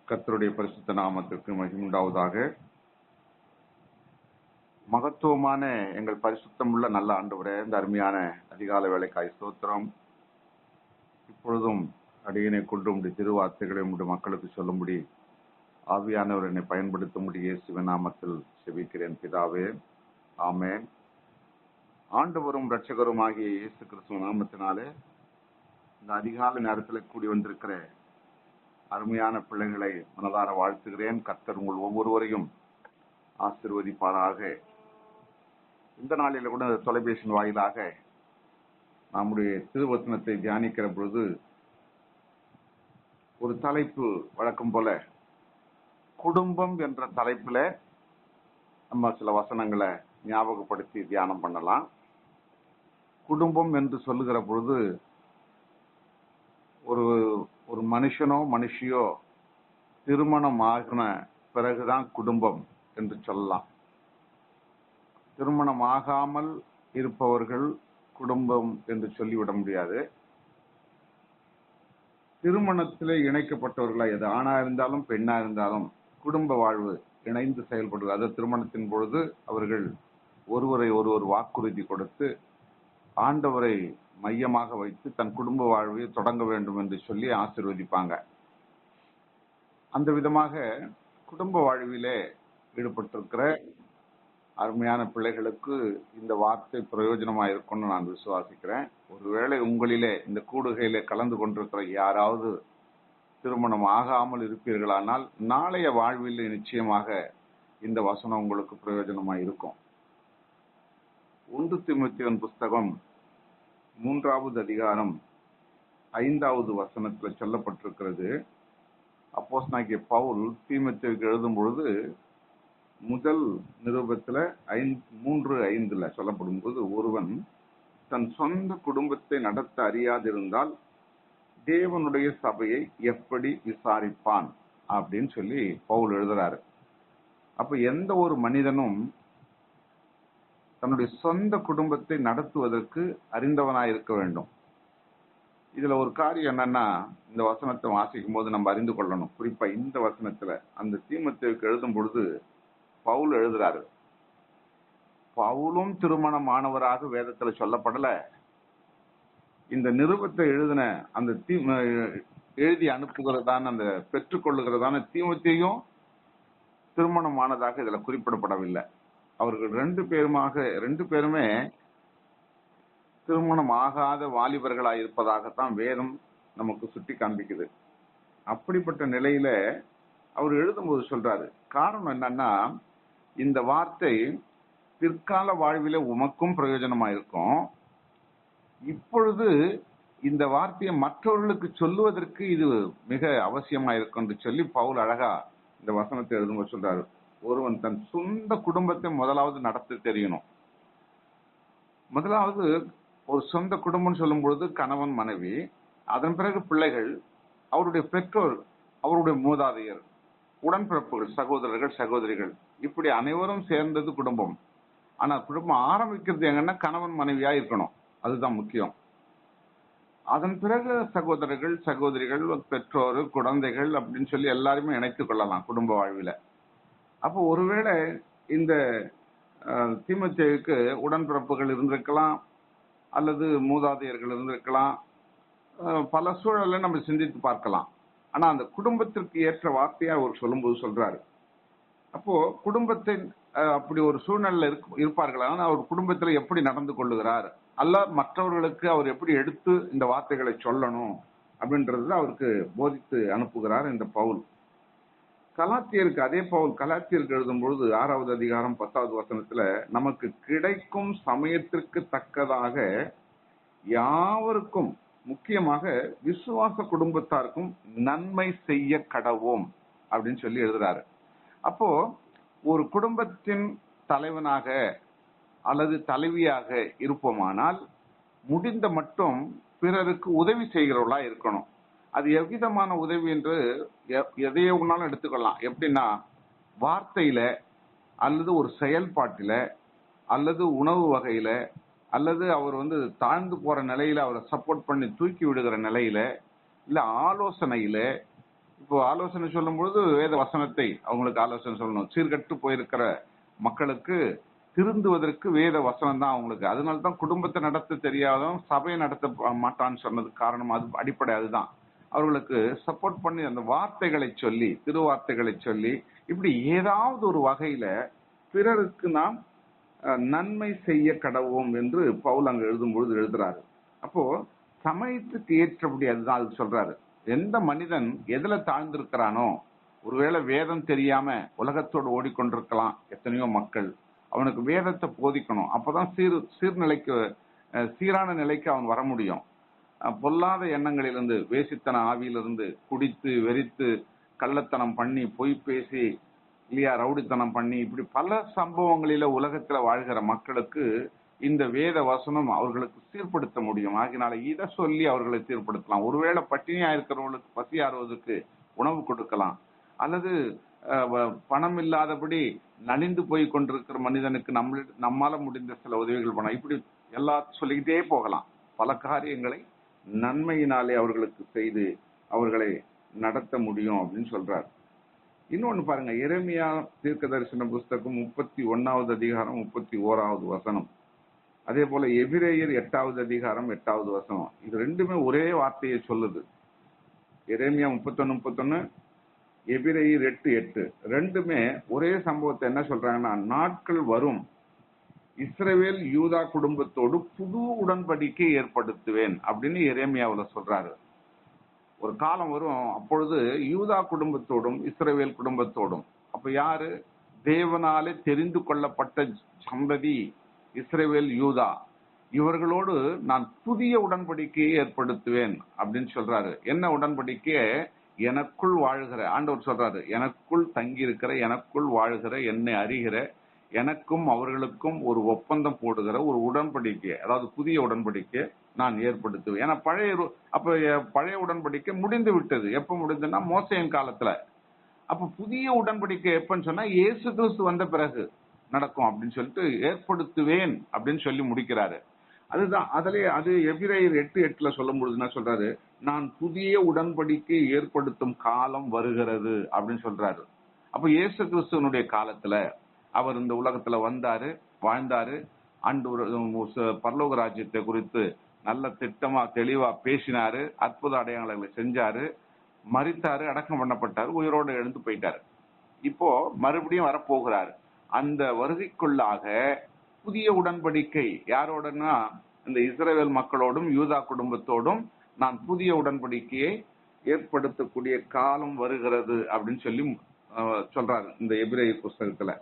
கர்த்தருடைய பரிசுத்த நாமத்திற்கு மகிமுண்டாவதாக. மகத்துவமான எங்கள் பரிசுத்தமுள்ள நல்ல ஆண்டவரே, இந்த அருமையான அதிகால வேலைக்காய் ஸ்தோத்திரம். இப்பொழுதும் அடியனை கொண்டு உடைய திருவார்த்தைகளை உடைய மக்களுக்கு சொல்லும்படி ஆவியானவர் என்னை பயன்படுத்தும்படி இயேசுவின் நாமத்தில் செபிக்கிறேன் பிதாவே, ஆமென். ஆண்டவரும் இரட்சகரும் ஆகிய இயேசு கிறிஸ்துவ நாமத்தினாலே இந்த அதிகால நேரத்தில் கூடி வந்திருக்கிற அருமையான பிள்ளைகளை மனதார வாழ்த்துகிறேன். கர்த்தர் உங்கள் ஒவ்வொருவரையும் ஆசீர்வதிப்பாராக. இந்த நாளில் கூட தொலைபேசி வாயிலாக நம்முடைய திருவசனத்தை தியானிக்கிற பொழுது ஒரு தலைப்பு வழக்கம் போல குடும்பம் என்ற தலைப்புல நம்ம சில வசனங்களை ஞாபகப்படுத்தி தியானம் பண்ணலாம். குடும்பம் என்று சொல்லுகிற பொழுது ஒரு மனுஷனோ மனுஷியோ திருமணம் ஆகின பிறகுதான் குடும்பம் என்று சொல்லலாம். திருமணம் ஆகாமல் இருப்பவர்கள் குடும்பம் என்று சொல்லிவிட முடியாது. திருமணத்திலே இணைக்கப்பட்டவர்களா, எது ஆணா இருந்தாலும் பெண்ணா இருந்தாலும் குடும்ப வாழ்வு இணைந்து செயல்படுவது. அது திருமணத்தின் பொழுது அவர்கள் ஒருவரை ஒருவர் வாக்குறுதி கொடுத்து ஆண்டவரை மையமாக வைத்து தன் குடும்ப வாழ்வை தொடங்க வேண்டும் என்று சொல்லி ஆசீர்வதிப்பாங்க. அந்த விதமாக குடும்ப வாழ்விலே ஈடுபட்டிருக்கிற அருமையான பிள்ளைகளுக்கு இந்த வார்த்தை பிரயோஜனமாக இருக்கும்னு நான் விசுவாசிக்கிறேன். ஒருவேளை உங்களிலே இந்த கூடுகையிலே கலந்து கொண்டிருக்கிற யாராவது திருமணம் ஆகாமல் இருப்பீர்களானால் நாளைய வாழ்வில் நிச்சயமாக இந்த வசனம் உங்களுக்கு பிரயோஜனமாக இருக்கும். 1 தீமோத்தேயுவின் புஸ்தகம் 3வது அதிகாரம் 5வது வசனத்தில் சொல்லப்பட்டிருக்கிறது. அப்போஸ்தலனாகிய பவுல் தீமோத்தேயுவுக்கு எழுதும் பொழுது முதல் நிருபத்துல 3:5 சொல்லப்படும் போது, ஒருவன் தன் சொந்த குடும்பத்தை நடத்த அறியாதிருந்தால் தேவனுடைய சபையை எப்படி விசாரிப்பான் அப்படின்னு சொல்லி பவுல் எழுதுறாரு. அப்ப எந்த ஒரு மனிதனும் தன்னுடைய சொந்த குடும்பத்தை நடத்துவதற்கு அறிந்தவனாயிருக்க வேண்டும். இதுல ஒரு காரியம் என்னன்னா, இந்த வசனத்தை வாசிக்கும் போது நம்ம அறிந்து கொள்ளணும். குறிப்பா இந்த வசனத்துல அந்த தீமோத்தேயுவுக்கு எழுதும் பொழுது பவுல் எழுதுறாரு. பவுலும் திருமணமானவராக வேதத்துல சொல்லப்படல. இந்த நிருபத்தை எழுதின அந்த எழுதி அனுப்புகிறதான அந்த பெற்றுக்கொள்ளுகிறதான தீமோத்தேயும் திருமணமானதாக இதுல குறிப்பிடப்படவில்லை. அவர்கள் ரெண்டு பேருமே திருமணம் ஆகாத வாலிபர்களாய் இருப்பதாகத்தான் வேதம் நமக்கு சுட்டி காண்பிக்குது. அப்படிப்பட்ட நிலையில அவர் எழுதும்போது சொல்றாரு, காரணம் என்னன்னா, இந்த வார்த்தை பிற்கால வாழ்வில உமக்கும் பிரயோஜனமா இருக்கும். இப்பொழுது இந்த வார்த்தையை மற்றவர்களுக்கு சொல்லுவதற்கு இது மிக அவசியமா இருக்கும் என்று சொல்லி பவுல் அழகா இந்த வசனத்தை எழுதும்போது சொல்றாரு, ஒருவன் தன் சொந்த குடும்பத்தை முதலாவது நடத்த தெரியணும். முதலாவது ஒரு சொந்த குடும்பம் சொல்லும் பொழுது கணவன் மனைவி, அதன் பிறகு பிள்ளைகள், அவருடைய பெற்றோர், அவருடைய மூதாதையர், உடன்பிறப்புகள், சகோதரர்கள் சகோதரிகள், இப்படி அனைவரும் சேர்ந்தது குடும்பம். ஆனா குடும்பம் ஆரம்பிக்கிறது எங்கன்னா கணவன் மனைவியா இருக்கணும், அதுதான் முக்கியம். அதன் பிறகு சகோதரர்கள் சகோதரிகள், பெற்றோர், குழந்தைகள் அப்படின்னு சொல்லி எல்லாருமே இணைத்துக் கொள்ளலாம் குடும்ப வாழ்வில. அப்போ ஒருவேளை இந்த தீமோத்தேயுவுக்கு உடன்பிறப்புகள் இருந்திருக்கலாம், அல்லது மூதாதையர்கள் இருந்திருக்கலாம், பல சூழலை நம்ம சிந்தித்து பார்க்கலாம். ஆனா அந்த குடும்பத்திற்கு ஏற்ற வார்த்தையா அவர் சொல்லும்போது சொல்றாரு. அப்போ குடும்பத்தை அப்படி ஒரு சூழ்நிலை இருப்பார்களா, அவர் குடும்பத்துல எப்படி நடந்து கொள்ளுகிறார், அல்ல மற்றவர்களுக்கு அவர் எப்படி எடுத்து இந்த வார்த்தைகளை சொல்லணும் அப்படின்றது அவருக்கு போதித்து அனுப்புகிறார் இந்த பவுல். கலாத்தியருக்கு அதே பவுல் கலாத்தியருக்கு எழுதும் பொழுது 6வது அதிகாரம் 10வது வசனத்துல, நமக்கு கிடைக்கும் சமயத்திற்கு தக்கதாக யாவருக்கும், முக்கியமாக விசுவாச குடும்பத்தாருக்கும் நன்மை செய்ய கடவோம் அப்படின்னு சொல்லி எழுதுறாரு. அப்போ ஒரு குடும்பத்தின் தலைவனாக அல்லது தலைவியாக இருப்போமானால் முடிந்த மட்டும் பிறருக்கு உதவி செய்கிறவர்களா இருக்கணும். அது எவ்விதமான உதவி என்று எதையே ஒன்னாலும் எடுத்துக்கொள்ளலாம். எப்படின்னா, வார்த்தையில அல்லது ஒரு செயல்பாட்டில அல்லது உணவு வகையில அல்லது அவர் தாழ்ந்து போற நிலையில அவரை சப்போர்ட் பண்ணி தூக்கி விடுகிற நிலையில, இல்ல ஆலோசனையில, இப்போ ஆலோசனை சொல்லும் பொழுது வேத வசனத்தை அவங்களுக்கு ஆலோசனை சொல்லணும். சீர்கட்டு போயிருக்கிற மக்களுக்கு திருந்துவதற்கு வேத வசனம் தான் அவங்களுக்கு. அதனாலதான் குடும்பத்தை நடத்த தெரியாதவன் சபையை நடத்த மாட்டான்னு சொன்னதுக்கு காரணம் அது அடிப்படை. அதுதான் அவர்களுக்கு சப்போர்ட் பண்ணி அந்த வார்த்தைகளை சொல்லி, திருவார்த்தைகளை சொல்லி, இப்படி ஏதாவது ஒரு வகையில பிறருக்கு நாம் நன்மை செய்ய கடவோம் என்று பவுல் அங்க எழுதும் பொழுது எழுதுறாரு. அப்போ சமயத்துக்கு ஏற்றபடி அதுதான் அது சொல்றாரு. எந்த மனிதன் எதுல தாழ்ந்திருக்கிறானோ, ஒருவேளை வேதம் தெரியாம உலகத்தோடு ஓடிக்கொண்டிருக்கலாம் எத்தனையோ மக்கள், அவனுக்கு வேதத்தை போதிக்கணும். அப்பதான் சீர்நிலைக்கு சீரான நிலைக்கு அவன் வர முடியும். பொல்லாத எண்ணங்களிலிருந்து, வேசித்தன ஆவியிலிருந்து, குடித்து வெறித்து கள்ளத்தனம் பண்ணி பொய் பேசி இல்லையா ரவுடித்தனம் பண்ணி இப்படி பல சம்பவங்களில உலகத்துல வாழ்கிற மக்களுக்கு இந்த வேத வசனம் அவர்களுக்கு சீர்படுத்த முடியும். ஆகினால இதை சொல்லி அவர்களை சீர்படுத்தலாம். ஒருவேளை பட்டினியா இருக்கிறவங்களுக்கு பசி ஆறுவதற்கு உணவு கொடுக்கலாம், அல்லது பணம் இல்லாதபடி நலிந்து போய் கொண்டிருக்கிற மனிதனுக்கு நம்மால முடிந்த சில உதவிகள் பண்ணலாம். இப்படி எல்லாம் சொல்லிக்கிட்டே போகலாம். பல காரியங்களை நன்மையினாலே அவர்களுக்கு செய்து அவர்களை நடத்த முடியும் அப்படின்னு சொல்றாரு. இன்னொன்னு பாருங்க, எரேமியா தீர்க்க தரிசன புஸ்தகம் 31வது அதிகாரம் 31வது வசனம், அதே போல எபிரேயர் 8வது அதிகாரம் 8வது வசனம். இது ரெண்டுமே ஒரே வார்த்தையை சொல்லுது. எரேமியா 31:31, எபிரேயர் 8:8 ரெண்டுமே ஒரே சம்பவத்தை என்ன சொல்றாங்கன்னா, நாட்கள் வரும், இஸ்ரவேல் யூதா குடும்பத்தோடு புது உடன்படிக்கை ஏற்படுத்துவேன் அப்படின்னு எரேமியாவுல சொல்றாரு. ஒரு காலம் வரும், அப்பொழுது யூதா குடும்பத்தோடும் இஸ்ரவேல் குடும்பத்தோடும், அப்ப யாரு? தேவனாலே தெரிந்து கொள்ளப்பட்ட சந்ததி இஸ்ரவேல் யூதா, இவர்களோடு நான் புதிய உடன்படிக்கையை ஏற்படுத்துவேன் அப்படின்னு சொல்றாரு. என்ன உடன்படிக்கை? எனக்குள் வாழ்கிற ஆண்டவர் சொல்றாரு, எனக்குள் தங்கி இருக்கிற, எனக்குள் வாழ்கிற, என்னை அறிகிற எனக்கும் அவர்களுக்கும் ஒரு ஒப்பந்தம் போடுகிற ஒரு உடன்படிக்கை, அதாவது புதிய உடன்படிக்கை நான் ஏற்படுத்துவேன். ஏன்னா பழைய உடன்படிக்கை முடிந்து விட்டது. எப்ப முடிந்ததுன்னா மோசேயின் காலத்துல. அப்ப புதிய உடன்படிக்கை எப்பன்னு சொன்னா இயேசு கிறிஸ்து வந்த பிறகு நடக்கும் அப்படின்னு சொல்லிட்டு ஏற்படுத்துவேன் அப்படின்னு சொல்லி முடிக்கிறாரு. அதுதான் அது எபிரேயர் 8:8 சொல்லும் பொழுது என்ன சொல்றாரு? நான் புதிய உடன்படிக்கை ஏற்படுத்தும் காலம் வருகிறது அப்படின்னு சொல்றாரு. அப்ப இயேசு கிறிஸ்துவனுடைய காலத்துல அவர் இந்த உலகத்துல வந்தாரு, வாழ்ந்தாரு, பரலோக ராஜ்யத்தை குறித்து நல்ல திட்டமா தெளிவா பேசினாரு, அற்புத அடையாளங்களை செஞ்சாரு, மரித்தாரு, அடக்கம் பண்ணப்பட்டாரு, உயிரோடு எழுந்து போயிட்டாரு. இப்போ மறுபடியும் வரப்போகிறாரு. அந்த வருகைக்குள்ளாக புதிய உடன்படிக்கை யாரோடனா இந்த இஸ்ரவேல் மக்களோடும் யூதா குடும்பத்தோடும் நான் புதிய உடன்படிக்கையை ஏற்படுத்தக்கூடிய காலம் வருகிறது அப்படின்னு சொல்லி சொல்றாரு இந்த எபிரேயர் புஸ்தகத்துல.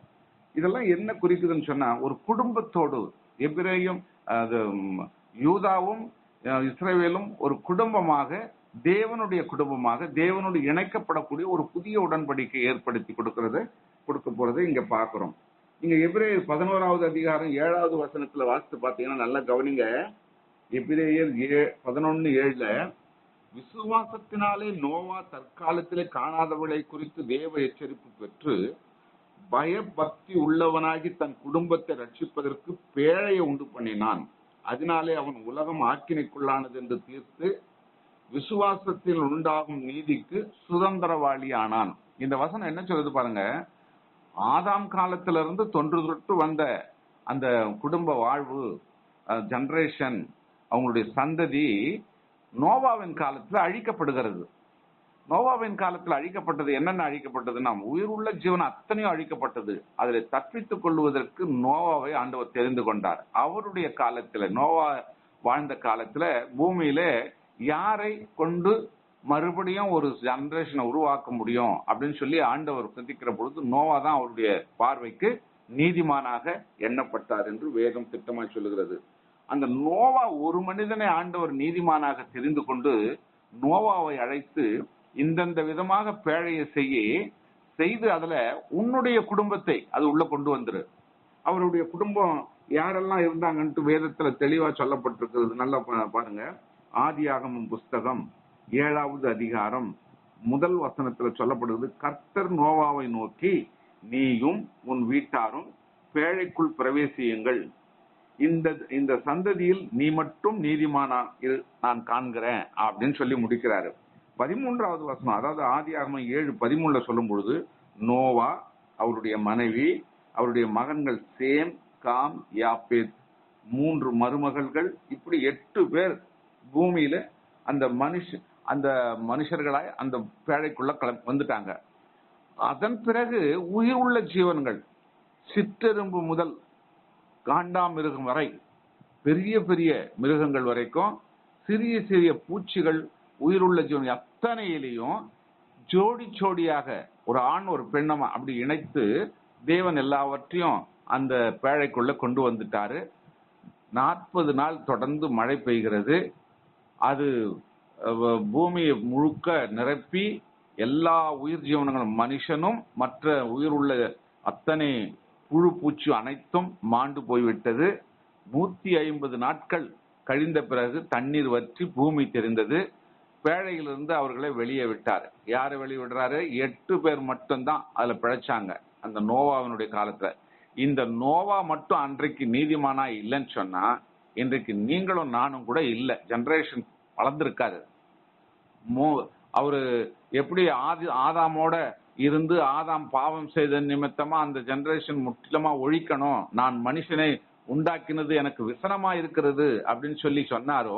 இதெல்லாம் என்ன குறிக்குதுன்னு சொன்னா, ஒரு குடும்பத்தோடு எபிரேயும் யூதாவும் இஸ்ரவேலும் ஒரு குடும்பமாக, தேவனுடைய குடும்பமாக, தேவனோடு இணைக்கப்படக்கூடிய ஒரு புதிய உடன்படிக்கை ஏற்படுத்தி கொடுக்க போறதை இங்க பாக்குறோம். நீங்க எபிரேயர் 11வது அதிகாரம் 7வது வசனத்துல வாசித்து பாத்தீங்கன்னா நல்லா கவனிங்க. எபிரேயர் 11:7 விசுவாசத்தினாலே நோவா தற்காலத்திலே காணாதவளை குறித்து தேவ எச்சரிப்பு பெற்று பயபக்தி உள்ளவனாகி தன் குடும்பத்தை ரட்சிப்பதற்கு பேழையை உண்டு பண்ணினான். அதனாலே அவன் உலகம் ஆக்கினைக்குள்ளானது என்று தீர்த்து விசுவாசத்தில் உண்டாகும் நீதிக்கு சுதந்திரவாளி ஆனான். இந்த வசனம் என்ன சொல்லுது பாருங்க. ஆதாம் காலத்திலிருந்து தொன்று தொட்டு வந்த அந்த குடும்ப வாழ்வு, ஜெனரேஷன், அவங்களுடைய சந்ததி நோவாவின் காலத்துல அழிக்கப்படுகிறது. நோவாவின் காலத்தில் அழிக்கப்பட்டது என்னென்ன அழிக்கப்பட்டதுன்னா, உயிர் உள்ள ஜீவன் அத்தனையும் அழிக்கப்பட்டது. அதில் தப்பித்துக் கொள்வதற்கு நோவாவை ஆண்டவர் தெரிந்து கொண்டார். அவருடைய காலத்துல, நோவா வாழ்ந்த காலத்துல பூமியில யாரை கொண்டு மறுபடியும் ஒரு ஜெனரேஷனை உருவாக்க முடியும் அப்படின்னு சொல்லி ஆண்டவர் சிந்திக்கிற பொழுது நோவா தான் அவருடைய பார்வைக்கு நீதிமானாக எண்ணப்பட்டார் என்று வேதம் திட்டமாய் சொல்லுகிறது. அந்த நோவா ஒரு மனிதனை ஆண்டவர் நீதிமானாக தெரிந்து கொண்டு நோவாவை அழைத்து இந்தந்த விதமாக பேழையை செய்து அதுல உன்னுடைய குடும்பத்தை அது உள்ள கொண்டு வந்துரு. அவருடைய குடும்பம் யாரெல்லாம் இருந்தாங்கன்ட்டு வேதத்துல தெளிவா சொல்லப்பட்டிருக்கிறது. நல்லா பாருங்க. ஆதியாகமம் புஸ்தகம் 7வது அதிகாரம் 1 வசனத்துல சொல்லப்படுகிறது, கர்த்தர் நோவாவை நோக்கி, நீயும் உன் வீட்டாரும் பேழைக்குள் பிரவேசியுங்கள், இந்த சந்ததியில் நீ மட்டும் நீதிமானா நான் காண்கிறேன் அப்படின்னு சொல்லி முடிக்கிறாரு. 13வது வசனம், அதாவது ஆதியாகமம் 7:13 சொல்லும் பொழுது, நோவா, அவருடைய மனைவி, அவருடைய மகன்கள் சேம், காம், யாப்பேத், 3 மருமகள்கள், இப்படி 8 பேர் பூமியில அந்த மனுஷர்களாய் அந்த பேழைக்குள்ள வந்துட்டாங்க. அதன் பிறகு உயிர் உள்ள ஜீவன்கள், சிற்றெரும்பு முதல் காண்டாமிருகம் வரை, பெரிய பெரிய மிருகங்கள் வரைக்கும், சிறிய சிறிய பூச்சிகள், உயிருள்ள ஜீவன் அத்தனையிலையும் ஜோடி ஜோடியாக ஒரு ஆண் ஒரு பெண்ணமா அப்படி இணைத்து தேவன் எல்லாவற்றையும் அந்த பேழைக்குள்ள கொண்டு வந்துட்டாரு. 40 நாள் தொடர்ந்து மழை பெய்கிறது. அது பூமியை முழுக்க நிரப்பி எல்லா உயிர் ஜீவனங்களும், மனுஷனும் மற்ற உயிர் உள்ள அத்தனை புழு பூச்சி அனைத்தும் மாண்டு போய்விட்டது. 150 நாட்கள் கழிந்த பிறகு தண்ணீர் வற்றி பூமி தெரிந்தது. பேழையிலிருந்து அவர்களை வெளியே விட்டார். யாரை வெளியே விடுறாரு? 8 பேர் மட்டும்தான் அதுல பிழைச்சாங்க அந்த நோவாவினுடைய காலத்துல. இந்த நோவா மட்டும் அன்றைக்கு நீதிமானா இல்லைன்னு சொன்னா, இன்றைக்கு நீங்களும் நானும் கூட இல்லை. ஜெனரேஷன் வளர்ந்துருக்காரு. அவரு எப்படி ஆதாமோட இருந்து ஆதாம் பாவம் செய்த நிமித்தமா அந்த ஜெனரேஷன் முற்றிலுமா ஒழிக்கணும், நான் மனுஷனை உண்டாக்கினது எனக்கு விசனமா இருக்கிறது அப்படின்னு சொல்லி சொன்னாரோ,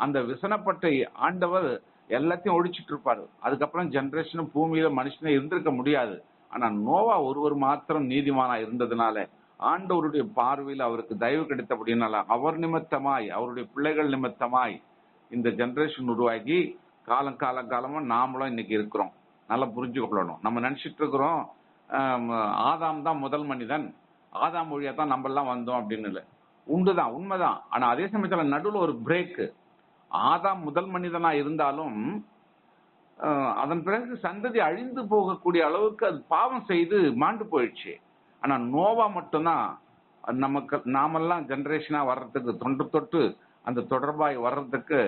அந்த விசனப்பட்ட ஆண்டவர் எல்லாத்தையும் ஒழிச்சிட்டு இருப்பாரு. அதுக்கப்புறம் ஜெனரேஷன் பூமியில மனுஷனே இருந்திருக்க முடியாது. ஆனா நோவா ஒருவர் மாத்திரம் நீதிமானா இருந்ததுனால, ஆண்டவருடைய பார்வையில் அவருக்கு தயவு கிடைத்தபடினால, அவர் நிமித்தமாய், அவருடைய பிள்ளைகள் நிமித்தமாய் இந்த ஜெனரேஷன் உருவாகி காலமா நாமளும் இன்னைக்கு இருக்கிறோம். நல்லா புரிஞ்சுக்கொள்ளணும். நம்ம நினைச்சிட்டு இருக்கிறோம் ஆதாம் தான் முதல் மனிதன், ஆதாம் வழியா தான் நம்ம எல்லாம் வந்தோம் அப்படின்னு. இல்லை, உண்டுதான், உண்மைதான். ஆனா அதே சமயத்துல நடுவில் ஒரு பிரேக். ஆதாம் முதல் மனிதனா இருந்தாலும் அதன் பிறகு சந்ததி அழிந்து போகக்கூடிய அளவுக்கு அது பாவம் செய்து மாண்டு போயிடுச்சு. ஆனா நோவா மட்டும்தான் நாமெல்லாம் ஜெனரேஷனா வர்றதுக்கு, தொன்று தொட்டு அந்த தொடர்பாய் வர்றதுக்கு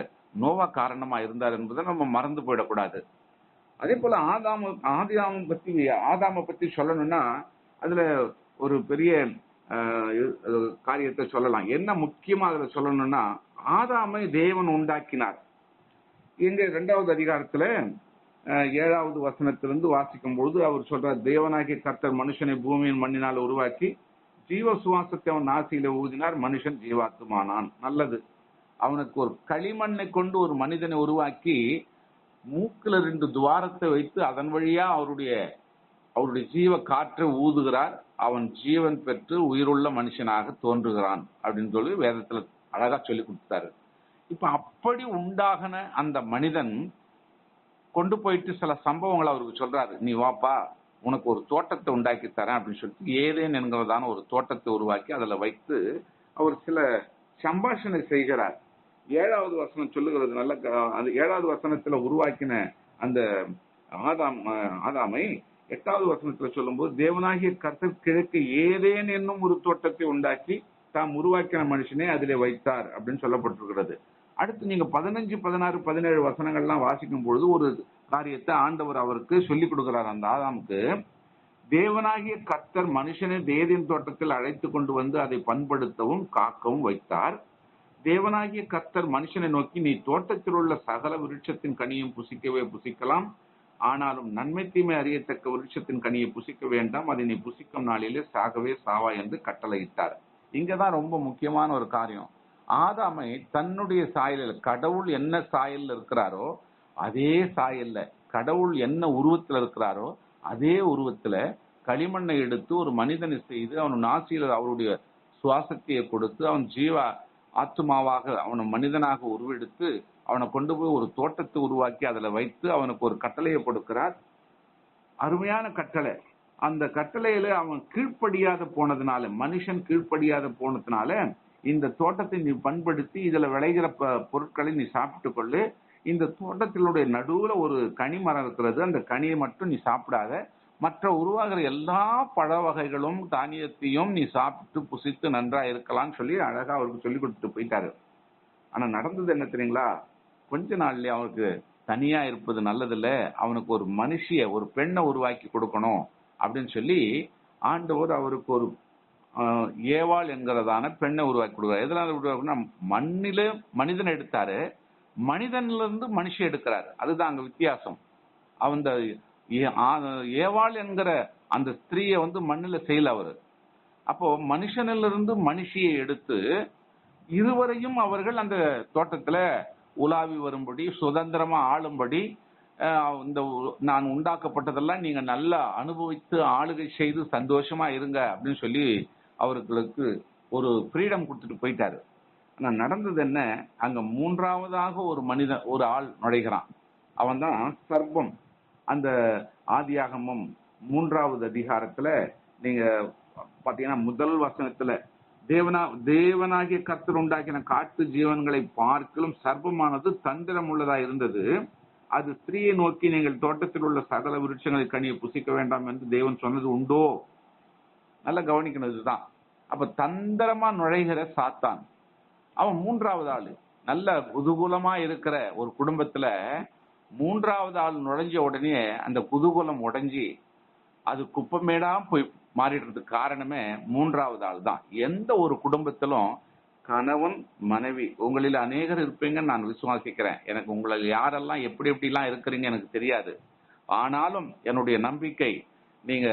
நோவா காரணமா இருந்தார் என்பதை நம்ம மறந்து போயிடக்கூடாது. அதே போல ஆதாமை பத்தி சொல்லணும்னா அதுல ஒரு பெரிய காரியத்தை சொல்லலாம். என்ன முக்கியமா அதுல சொல்லணும்னா, ஆதாமை தேவன் உண்டாக்கினார். எங்க 2வது அதிகாரத்துல 7வது வசனத்திலிருந்து வாசிக்கும் பொழுது அவர் சொல்றார், தேவனாகிய கர்த்தர் மனுஷனை பூமியின் மண்ணினால் உருவாக்கி ஜீவ சுவாசத்தை அவன் நாசியில ஊதினார், மனுஷன் ஜீவாத்துமானான். நல்லது. அவனுக்கு ஒரு களிமண்ணை கொண்டு ஒரு மனிதனை உருவாக்கி மூக்குல 2 துவாரத்தை வைத்து அதன் வழியா அவருடைய ஜீவ காற்றை ஊதுகிறார். அவன் ஜீவன் பெற்று உயிருள்ள மனுஷனாக தோன்றுகிறான் அப்படின்னு சொல்லி வேதத்துல அழகா சொல்லி கொடுத்தாரு. இப்ப அப்படி உண்டாகின அந்த மனிதன் கொண்டு போயிட்டு சில சம்பவங்களை அவருக்கு சொல்றாரு. நீ வாப்பா, உனக்கு ஒரு தோட்டத்தை உண்டாக்கி தரேன் அப்படின்னு சொல்லிட்டு ஏதேன் என்கிறதான ஒரு தோட்டத்தை உருவாக்கி அதுல வைத்து அவர் சில சம்பாஷணை செய்கிறார். 7வது வசனம் சொல்லுகிறது. நல்ல அந்த 7வது வசனத்துல உருவாக்கின அந்த ஆதாமை 8வது வசனத்துல சொல்லும்போது, தேவனாகிய கர்த்தர் கிழக்கு ஏதேன் என்னும் ஒரு தோட்டத்தை உண்டாக்கி தாம் உருவாக்கின மனுஷனே அதிலே வைத்தார் அப்படின்னு சொல்லப்பட்டிருக்கிறது. அடுத்து நீங்க 15, 16, 17 வசனங்கள்லாம் வாசிக்கும் பொழுது ஒரு காரியத்தை ஆண்டவர் அவருக்கு சொல்லிக் கொடுக்கிறார். அந்த ஆதாமுக்கு, தேவனாகிய கர்த்தர் மனுஷனை ஏதேன் தோட்டத்தில் அழைத்து கொண்டு வந்து அதை பண்படுத்தவும் காக்கவும் வைத்தார். தேவனாகிய கர்த்தர் மனுஷனை நோக்கி, நீ தோட்டத்தில் உள்ள சகல விருட்சத்தின் கனியும் புசிக்கவே புசிக்கலாம், ஆனாலும் நன்மை தீமை அறியத்தக்க விருட்சத்தின் கனியை புசிக்க வேண்டாம், அதை நீ புசிக்கும் நாளிலே சாகவே சாவா என்று கட்டளையிட்டார். இங்கதான் ரொம்ப முக்கியமான ஒரு காரியம். ஆதாமை தன்னுடைய சாயலில், கடவுள் என்ன சாயல்ல இருக்கிறாரோ அதே சாயல்ல, கடவுள் என்ன உருவத்துல இருக்கிறாரோ அதே உருவத்துல களிமண்ணை எடுத்து ஒரு மனிதனை செய்து அவன் நாசியில் அவருடைய சுவாசத்தையை கொடுத்து அவன் ஆத்மாவாக அவனை மனிதனாக உருவெடுத்து அவனை கொண்டு போய் ஒரு தோட்டத்தை உருவாக்கி அதுல வைத்து அவனுக்கு ஒரு கட்டளையை கொடுக்கிறார். அருமையான கட்டளை. அந்த கட்டளையில அவன் கீழ்ப்படியாத போனதுனால, மனுஷன் கீழ்ப்படியாத போனதுனால, இந்த தோட்டத்தை நீ பண்படுத்தி இதுல விளைகிற பொருட்களை நீ சாப்பிட்டு கொள்ளு. இந்த தோட்டத்தினுடைய நடுவுல ஒரு கனி மரம் இருக்கிறது, அந்த கனியை மட்டும் நீ சாப்பிடாத, மற்ற உருவாகிற எல்லா பழ வகைகளும் தானியத்தையும் நீ சாப்பிட்டு புசித்து நன்றா இருக்கலாம்னு சொல்லி அழகா அவருக்கு சொல்லி கொடுத்துட்டு போயிட்டாரு. ஆனா நடந்தது என்ன தெரியுங்களா? கொஞ்ச நாள்லயே அவனுக்கு தனியா இருப்பது நல்லதில்ல, அவனுக்கு ஒரு ஒரு பெண்ணை உருவாக்கி கொடுக்கணும் அப்படின்னு சொல்லி ஆண்டவர் அவருக்கு ஒரு ஏவாள் என்கிறதான பெண்ணை உருவாக்கி கொடுக்குறாரு. எதனால உருவாக்குனா, மண்ணில மனிதனை எடுத்தாரு, மனிதனிலிருந்து மனுஷன் எடுக்கிறார். அதுதான் அங்க வித்தியாசம். அந்த ஏவாள் என்கிற அந்த ஸ்திரீயை மண்ணில செய்யல அவரு. அப்போ மனுஷனிலிருந்து மனுஷியை எடுத்து இருவரையும் அவர்கள் அந்த தோட்டத்துல உலாவி வரும்படி, சுதந்திரமா ஆளும்படி, இந்த நான் உண்டாக்கப்பட்டதெல்லாம் நீங்க நல்லா அனுபவித்து ஆளுகை செய்து சந்தோஷமா இருங்க அப்படின்னு சொல்லி அவர்களுக்கு ஒரு ஃப்ரீடம் கொடுத்துட்டு போயிட்டாரு. ஆனா நடந்தது என்ன, அங்க மூன்றாவதாக ஒரு ஆள் நுழைகிறான். அவன் தான் சர்ப்பம். அந்த ஆதியாகமம் 3வது அதிகாரத்துல நீங்க பாத்தீங்கன்னா முதல் வசனத்துல தேவனாகிய கர்த்தர் உண்டாக்கின காட்டு ஜீவன்களை பார்க்கலும் சர்ப்பமானது தந்திரம் உள்ளதா இருந்தது. அது ஸ்திரீயை நோக்கி, நீங்கள் தோட்டத்தில் உள்ள சகல விருட்சங்களை கனியை புசிக்க வேண்டாம் என்று தேவன் சொன்னது உண்டோ? நல்லா கவனிக்கணும். இதுதான் அப்ப தந்திரமா நுழைகிற சாத்தான். அவன் மூன்றாவது ஆளு. நல்ல குதூகூலமா இருக்கிற ஒரு குடும்பத்துல மூன்றாவது ஆள் நுழைஞ்ச உடனே அந்த குதூகூலம் உடைஞ்சி அது குப்பமேடா போய் மாறிடுறதுக்கு காரணமே மூன்றாவது ஆள் தான். எந்த ஒரு குடும்பத்திலும் கணவன் மனைவி, உங்களில் அநேகர் இருப்பீங்கன்னு நான் விசுவாசிக்கிறேன். எனக்கு உங்களில் யாரெல்லாம் எப்படி எப்படிலாம் இருக்கிறீங்க எனக்கு தெரியாது. ஆனாலும் என்னுடைய நம்பிக்கை, நீங்க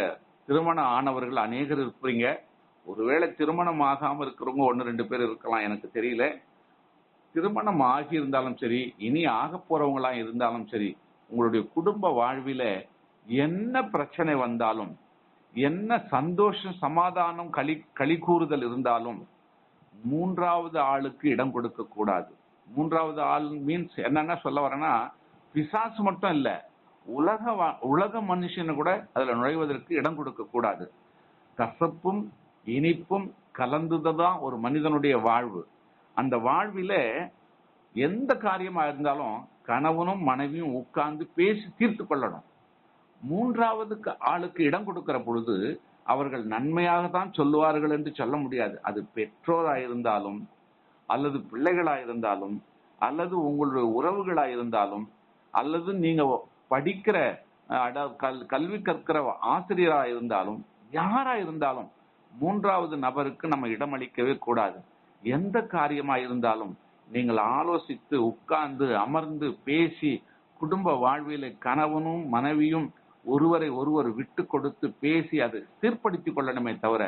திருமணம் ஆனவர்கள் அநேகர் இருப்பீங்க. ஒருவேளை திருமணம் ஆகாம இருக்கிறவங்க 1-2 பேர் இருக்கலாம், எனக்கு தெரியல. திருமணம் ஆகி இருந்தாலும் சரி, இனி ஆக போறவங்களா இருந்தாலும் சரி, உங்களுடைய குடும்ப வாழ்வில என்ன பிரச்சனை வந்தாலும், என்ன சந்தோஷம், சமாதானம், களி கூறுதல் இருந்தாலும் மூன்றாவது ஆளுக்கு இடம் கொடுக்க கூடாது. மூன்றாவது ஆள் மீன்ஸ் என்னன்னா சொல்ல வரேன்னா, பிசாசு மட்டும் இல்ல, உலக மனுஷனு கூட அதுல நுழைவதற்கு இடம் கொடுக்க கூடாது. கசப்பும் இனிப்பும் கலந்துதான் ஒரு மனிதனுடைய வாழ்வு. அந்த வாழ்வில எந்த காரியமா இருந்தாலும் கணவனும் மனைவியும் உட்கார்ந்து பேசி தீர்த்து கொள்ளணும். மூன்றாவது ஆளுக்கு இடம் கொடுக்கிற பொழுது அவர்கள் நன்மையாகத்தான் சொல்லுவார்கள் என்று சொல்ல முடியாது. அது பெற்றோராயிருந்தாலும் அல்லது பிள்ளைகளாயிருந்தாலும் அல்லது உங்களுடைய உறவுகளாயிருந்தாலும் அல்லது நீங்க படிக்கிற கல்வி கற்கிற ஆசிரியராயிருந்தாலும் யாராயிருந்தாலும் மூன்றாவது நபருக்கு நம்ம இடமளிக்கவே கூடாது. எந்த காரியமா இருந்தாலும் நீங்கள் ஆலோசித்து உட்கார்ந்து அமர்ந்து பேசி குடும்ப வாழ்வில கணவனும் மனைவியும் ஒருவரை ஒருவர் விட்டு கொடுத்து பேசி அதை சீர்படுத்திக் கொள்ளணுமே தவிர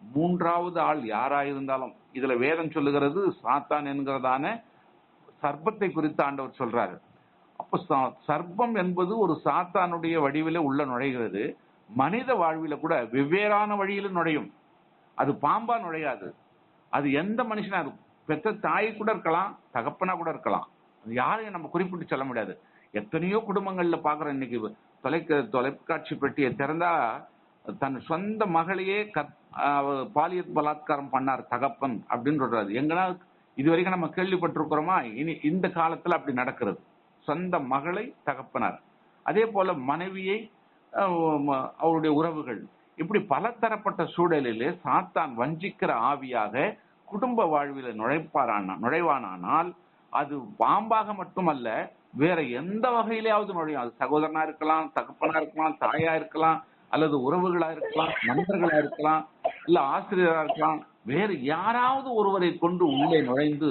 மூன்றாவது ஆள் யாராயிருந்தாலும், இதுல வேதம் சொல்லுகிறது சாத்தான் என்கிறதான சர்ப்பத்தை குறித்து ஆண்டவர் சொல்றாரு. அப்ப சர்ப்பம் என்பது ஒரு சாத்தானுடைய வடிவில உள்ள நுழைகிறது. மனித வாழ்வில கூட வெவ்வேறான வழியில நுழையும். அது பாம்பா நுழையாது. அது எந்த மனுஷனா இருக்கும், பெற்ற தாய் கூட இருக்கலாம், தகப்பனா கூட இருக்கலாம். யாரையும் நம்ம குறிப்பிட்டு சொல்ல முடியாது. எத்தனையோ குடும்பங்கள்ல பாக்குறோம், இன்னைக்கு தொலைக்காட்சி பெட்டியை திறந்தா தன் சொந்த மகளையே பாலியல் பலாத்காரம் பண்ணார் தகப்பன் அப்படின்னு சொல்றாரு. எங்கன்னா இதுவரைக்கும் நம்ம கேள்விப்பட்டிருக்கிறோமா? இனி இந்த காலத்துல அப்படி நடக்கிறது. சொந்த மகளை தகப்பனார், அதே போல மனைவியை, அவருடைய உறவுகள், இப்படி பலதரப்பட்ட சூழலிலே சாத்தான் வஞ்சிக்கிற ஆவியாக குடும்ப வாழ்வில நுழைவானால் அது பாம்பாக மட்டுமல்ல, வேற எந்த வகையிலேயாவது நுழையும். அது சகோதரனா இருக்கலாம், தகப்பனா இருக்கலாம், தாயா இருக்கலாம், அல்லது உறவுகளா இருக்கலாம், நண்பர்களா இருக்கலாம், இல்ல ஆசிரியரா இருக்கலாம். வேறு யாராவது ஒருவரை கொண்டு உள்ளே நுழைந்து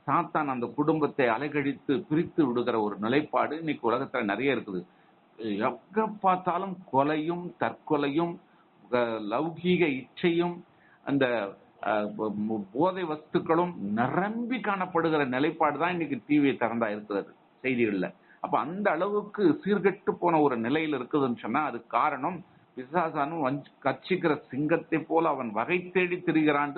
சாத்தான் அந்த குடும்பத்தை அலைகழித்து பிரித்து விடுகிற ஒரு நிலைப்பாடு இன்னைக்கு உலகத்துல நிறைய இருக்குது. எங்க பார்த்தாலும் கொலையும் தற்கொலையும் லௌகீக இச்சையும் அந்த போதை வஸ்துக்களும் நிரம்பி காணப்படுகிற நிலைப்பாடு தான் இன்னைக்கு டிவியை திறந்தா இருக்கிறது செய்திகள்ல. அப்ப அந்த அளவுக்கு சீர்கெட்டு போன ஒரு நிலையில் இருக்குதுன்னு சொன்னா அது காரணம் பிசாசானும் கட்சிக்கிற சிங்கத்தை போல அவன் வகை தேடி திரிகிறான்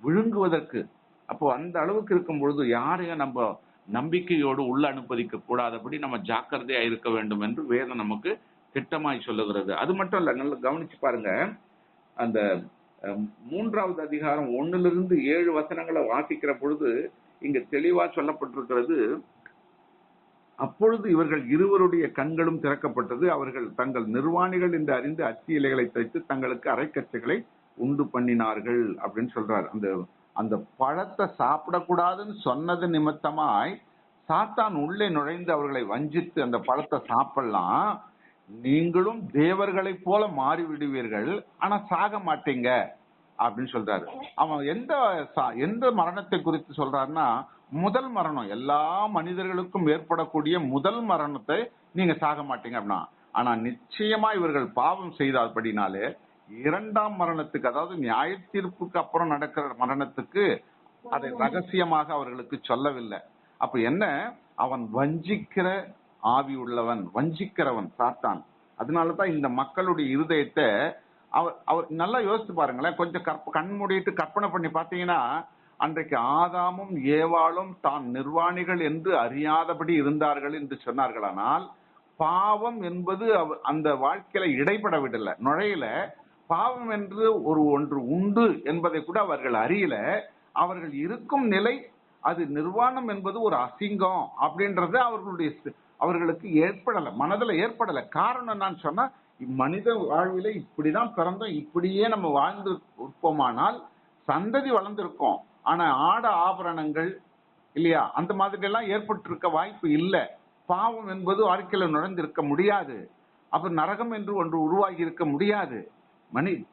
விழுங்குவதற்கு. அப்போ அந்த அளவுக்கு இருக்கும் பொழுது யாரையும் நம்ம நம்பிக்கையோடு உள்ள அனுமதிக்க கூடாதபடி நம்ம ஜாக்கிரதையா இருக்க வேண்டும் என்று வேதம் நமக்கு திட்டமாய் சொல்லுகிறது. அது மட்டும் இல்ல, நல்லா கவனிச்சு பாருங்க. அந்த 3வது அதிகாரம் 1-7 வசனங்களை வாசிக்கிற பொழுது இங்க தெளிவா சொல்லப்பட்டிருக்கிறது. அப்பொழுது இவர்கள் இருவருடைய கண்களும் திறக்கப்பட்டது, அவர்கள் தங்கள் நிர்வாணிகள் என்று அறிந்து அத்தி இலைகளை தைத்து தங்களுக்கு அரைக்கச்சைகளை உண்டு பண்ணினார்கள் அப்படின்னு சொல்றாரு. அந்த பழத்தை சாப்பிடக்கூடாதுன்னு சொன்னது நிமித்தமாய் சாத்தான் உள்ளே நுழைந்து அவர்களை வஞ்சித்து அந்த பழத்தை சாப்பிடலாம், நீங்களும் தேவர்களை போல மாறி விடுவீர்கள், ஆனா சாக மாட்டீங்க அப்படின்னு சொல்றாரு. அவன் எந்த மரணத்தை குறித்து சொல்றாருன்னா, முதல் மரணம் எல்லா மனிதர்களுக்கும் ஏற்படக்கூடிய முதல் மரணத்தை நீங்க சாக மாட்டீங்க அப்படின்னா, ஆனா நிச்சயமா இவர்கள் பாவம் செய்தபடினாலே இரண்டாம் மரணத்துக்கு, அதாவது நியாய தீர்ப்புக்கு அப்புறம் நடக்கிற மரணத்துக்கு அதை ரகசியமாக அவர்களுக்கு சொல்லவில்லை. அப்ப என்ன, அவன் வஞ்சிக்கிற ஆவி உள்ளவன், வஞ்சிக்கிறவன் சாத்தான். அதனாலதான் இந்த மக்களுடைய இருதயத்தை அவர் நல்லா யோசித்து பாருங்களேன். கொஞ்சம் கண் மூடிட்டு கற்பனை பண்ணி பாத்தீங்கன்னா, அன்றைக்கு ஆதாமும் ஏவாளும் தான் நிர்வாணிகள் என்று அறியாதபடி இருந்தார்கள் என்று சொன்னார்களானால், பாவம் என்பது அந்த வாழ்க்கையில இடைப்பட விடல, நுழையில. பாவம் என்று ஒன்று உண்டு என்பதை கூட அவர்கள் அறியல. அவர்கள் இருக்கும் நிலை, அது நிர்வாணம் என்பது ஒரு அசிங்கம் அப்படின்றது அவர்களுக்கு ஏற்படல, மனதில் ஏற்படல. காரணம் நான் சொன்னா, மனித வாழ்வில இப்படிதான் பிறந்தோம், இப்படியே நம்ம வாழ்ந்து இருப்போமானால் சந்ததி வளர்ந்திருக்கோம். ஆனா ஆட ஆபரணங்கள் இல்லையா, அந்த மாதிரி எல்லாம் ஏற்பட்டு இருக்க வாய்ப்பு இல்லை. பாவம் என்பது வாழ்க்கையில நுழைந்திருக்க முடியாது. அப்ப நரகம் என்று ஒன்று உருவாகி இருக்க முடியாது.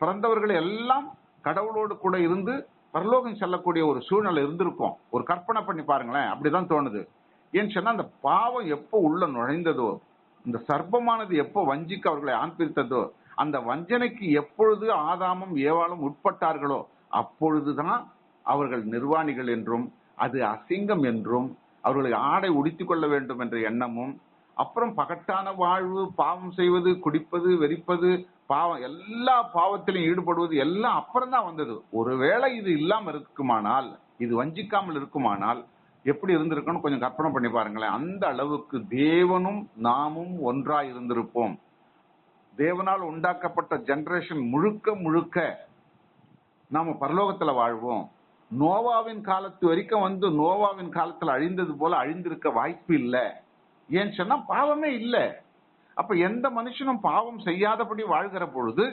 பிறந்தவர்கள் எல்லாம் கடவுளோடு கூட இருந்து பரலோகம் செல்லக்கூடிய ஒரு சூழ்நிலை இருந்திருக்கும். ஒரு கற்பனை பண்ணி பாருங்களேன், அப்படிதான் தோணுது. ஏன்னு சொன்னா, அந்த பாவம் எப்போ உள்ள நுழைந்ததோ, இந்த சர்ப்பமானது எப்போ வஞ்சிக்க அவர்களை ஆண்பித்ததோ, அந்த வஞ்சனைக்கு எப்பொழுது ஆதாமும் ஏவாளும் உட்பட்டார்களோ அப்பொழுதுதான் அவர்கள் நிர்வாணிகள் என்றும், அது அசிங்கம் என்றும், அவர்களை ஆடை உடுத்திக் கொள்ள வேண்டும் என்ற எண்ணமும், அப்புறம் பகட்டான வாழ்வு, பாவம் செய்வது, குடிப்பது, வெறிப்பது, பாவம், எல்லா பாவத்திலும் ஈடுபடுவது எல்லாம் அப்புறம் தான் வந்தது. ஒருவேளை இது இல்லாம இருக்குமானால், இது வஞ்சிக்காமல் இருக்குமானால் எப்படி இருந்திருக்குன்னு கொஞ்சம் கற்பனை பண்ணி பாருங்களேன். அந்த அளவுக்கு தேவனும் நாமும் ஒன்றாய் இருந்திருப்போம். தேவனால் உண்டாக்கப்பட்ட ஜெனரேஷன் முழுக்க முழுக்க நாம பரலோகத்துல வாழ்வோம். நோவாவின் காலத்து வரைக்கும் நோவாவின் காலத்துல அழிந்தது போல அழிந்திருக்க வாய்ப்பு இல்லை. ஏன்னு சொன்னா பாவமே இல்லை. அப்ப எந்த மனுஷனும் பாவம் செய்யாதபடி வாழ்கிற பொழுது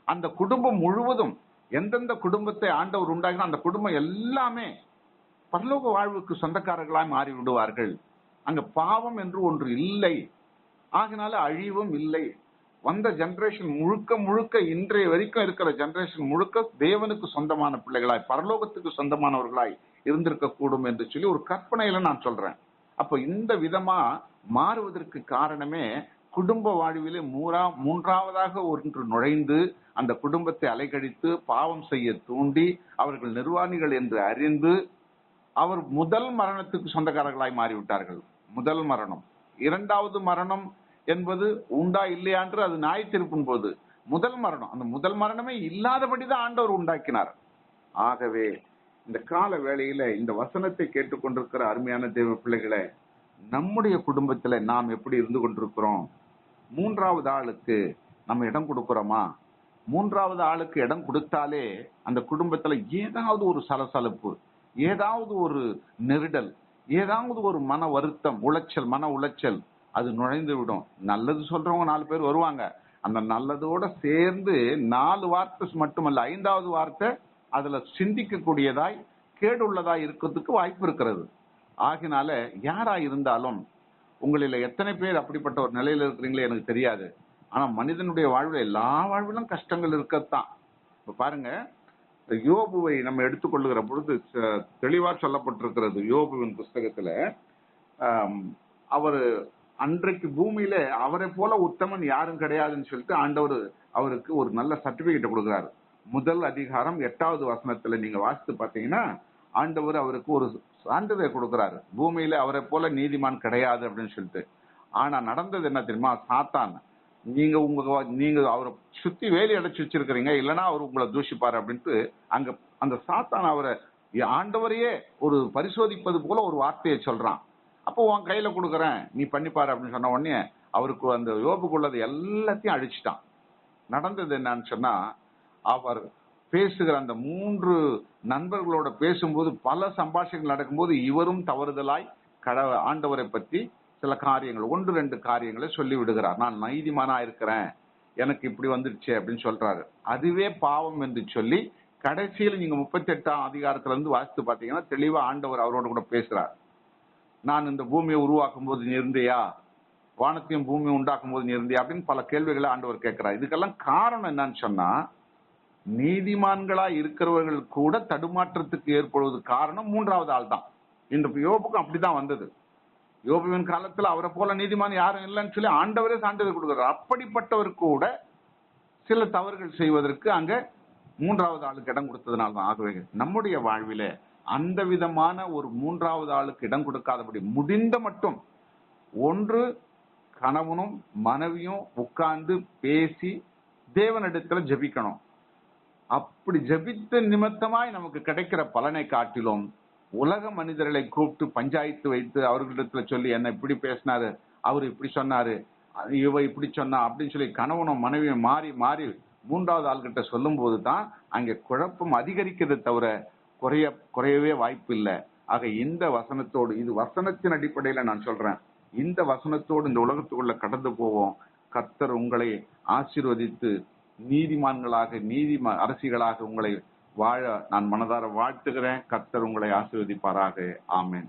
அந்த குடும்பம் முழுவதும், எந்தெந்த குடும்பத்தை ஆண்டவர் உண்டாகினா அந்த குடும்பம் எல்லாமே பரலோக வாழ்வுக்கு சொந்தக்காரர்களாய் மாறி விடுவார்கள். அங்க பாவம் என்று ஒன்று இல்லை. ஆகினால அழிவும் இல்லை. வந்த ஜெனரேஷன் முழுக்க முழுக்க, இன்றைய வரைக்கும் இருக்கிற ஜெனரேஷன் முழுக்க தேவனுக்கு சொந்தமான பிள்ளைகளாய், பரலோகத்துக்கு சொந்தமானவர்களாய் இருந்திருக்க கூடும் என்று சொல்லி ஒரு கற்பனையில நான் சொல்றேன். அப்ப இந்த விதமா மாறுவதற்கு காரணமே, குடும்ப வாழ்விலே மூன்றாவதாக ஒன்று நுழைந்து அந்த குடும்பத்தை அலைக்கழித்து பாவம் செய்ய தூண்டி அவர்கள் நிர்வாணிகள் என்று அறிந்து அவர் முதல் மரணத்துக்கு சொந்தக்காரர்களாய் மாறிவிட்டார்கள். முதல் மரணம். இரண்டாவது மரணம் என்பது உண்டா இல்லையா என்று அது நியாய தீர்ப்பின் போது முதல் மரணம், அந்த முதல் மரணமே இல்லாதபடிதான் ஆண்டவர் உண்டாக்கினார். ஆகவே இந்த கால வேளையில இந்த வசனத்தை கேட்டுக்கொண்டிருக்கிற அருமையான தேவ பிள்ளைகளை, நம்முடைய குடும்பத்துல நாம் எப்படி இருந்து கொண்டிருக்கிறோம்? மூன்றாவது ஆளுக்கு நம்ம இடம் கொடுக்கிறோமா? மூன்றாவது ஆளுக்கு இடம் கொடுத்தாலே அந்த குடும்பத்துல ஏதாவது ஒரு சலசலப்பு, ஏதாவது ஒரு நெருடல், ஏதாவது ஒரு மன வருத்தம், மன உளைச்சல் அது நுழைந்து விடும். நல்லது சொல்றவங்க 4 பேர் வருவாங்க. அந்த நல்லதோட சேர்ந்து 4 வார்த்தை மட்டுமல்ல, 5வது வார்த்தை அதுல சிந்திக்க கூடியதாய், கேடு உள்ளதாய் இருக்கிறதுக்கு வாய்ப்பு இருக்கிறது. ஆகினால யாரா இருந்தாலும், உங்களில எத்தனை பேர் அப்படிப்பட்ட ஒரு நிலையில இருக்கிறீங்களே எனக்கு தெரியாது. ஆனா மனிதனுடைய வாழ்வில் எல்லா வாழ்விலும் கஷ்டங்கள் இருக்கத்தான். இப்ப பாருங்க, யோபுவை நம்ம எடுத்துக்கொள்ளுகிற பொழுது தெளிவா சொல்லப்பட்டிருக்கிறது. யோபுவின் புஸ்தகத்துல அவர் அன்றைக்கு பூமியில அவரை போல உத்தமன் யாரும் கிடையாதுன்னு சொல்லிட்டு ஆண்டவர் அவருக்கு ஒரு நல்ல சர்டிபிகேட் கொடுக்கிறாரு. முதல் அதிகாரம் 8வது வசனத்துல நீங்க வாசித்து பாத்தீங்கன்னா, ஆண்டவர் அவருக்கு ஒரு சான்றிதழ் கொடுக்கிறாரு, பூமியில அவரை போல நீதிமான் கிடையாது அப்படின்னு சொல்லிட்டு. ஆனா நடந்தது என்ன தெரியுமா? சாத்தான், நீங்க அவரை சுத்தி வேலி அடைச்சு வச்சிருக்கிறீங்க, இல்லைன்னா அவர் உங்களை தூஷிப்பாரு அப்படின்ட்டு அங்க அந்த சாத்தான் அவரை ஆண்டவரையே ஒரு பரிசோதிப்பது போல ஒரு வார்த்தையை சொல்றான். அப்போ உன் கையில கொடுக்குறேன், நீ பண்ணிப்பாரு அப்படின்னு சொன்ன உடனே அவருக்கு அந்த யோபுக்குள்ளது எல்லாத்தையும் அழிச்சிட்டான். நடந்தது என்னன்னு சொன்னா, அவர் பேசுகிற அந்த 3 நண்பர்களோட பேசும்போது பல சம்பாஷணைகள் நடக்கும்போது இவரும் தவறுதலாய் ஆண்டவரை பற்றி சில காரியங்கள், 1-2 காரியங்களை சொல்லி விடுகிறார். நான் நீதிமானா இருக்கிறேன், எனக்கு இப்படி வந்துடுச்சு அப்படின்னு சொல்றாரு. அதுவே பாவம் என்று சொல்லி கடைசியில் நீங்க 38ஆம் அதிகாரத்துல இருந்து வாசித்து பாத்தீங்கன்னா தெளிவா ஆண்டவர் அவரோட கூட பேசுறார். நான் இந்த பூமியை உருவாக்கும் போது நீ இருந்தியா, வானத்தையும் பூமியை உண்டாக்கும் போது நீ இருந்தியா அப்படின்னு பல கேள்விகளை ஆண்டவர் கேட்கிறார். இதுக்கெல்லாம் காரணம் என்னன்னு சொன்னா, நீதிமான்களா இருக்கிறவர்கள் கூட தடுமாற்றத்துக்கு ஏற்படுவது காரணம் 3வது ஆள் தான். இந்த யோபுக்கும் அப்படிதான் வந்தது. யோபுவின் காலத்துல அவரை போல நீதிமான் யாரும் இல்லைன்னு சொல்லி ஆண்டவரே சான்றிதழ் கொடுக்கிறார். அப்படிப்பட்டவர் கூட சில தவறுகள் செய்வதற்கு அங்க மூன்றாவது ஆளுக்கு இடம் கொடுத்ததுனால தான். ஆகவே நம்முடைய வாழ்வில அந்த விதமான ஒரு மூன்றாவது ஆளுக்கு இடம் கொடுக்காதபடி முடிந்த மட்டும் ஒன்று கணவனும் மனைவியும் உட்கார்ந்து பேசி தேவனிடத்துல ஜெபிக்கணும். அப்படி ஜெபித்த நிமித்தமாய் நமக்கு கிடைக்கிற பலனை காட்டிலும் உலக மனிதர்களை கூப்பிட்டு பஞ்சாயத்து வைத்து அவர்களிடத்துல சொல்லி என்ன இப்படி பேசினாரு, அவர் இப்படி சொன்னாரு, இவ இப்படி சொன்னா அப்படின்னு சொல்லி கணவனும் மனைவியும் மாறி மாறி மூன்றாவது ஆள்கிட்ட சொல்லும் போதுதான் அங்கே குழப்பம் அதிகரிக்கிறது தவிர குறையவே வாய்ப்பு இல்லை. ஆக இந்த வசனத்தோடு, இது வசனத்தின் அடிப்படையில நான் சொல்றேன், இந்த வசனத்தோடு இந்த உலகத்துக்குள்ள கடந்து போவோம். கர்த்தர் உங்களை ஆசீர்வதித்து நீதிமான்களாக அரசிகளாக உங்களை வாழ நான் மனதார வாழ்த்துகிறேன். கர்த்தர் உங்களை ஆசீர்வதிப்பாராக. ஆமென்.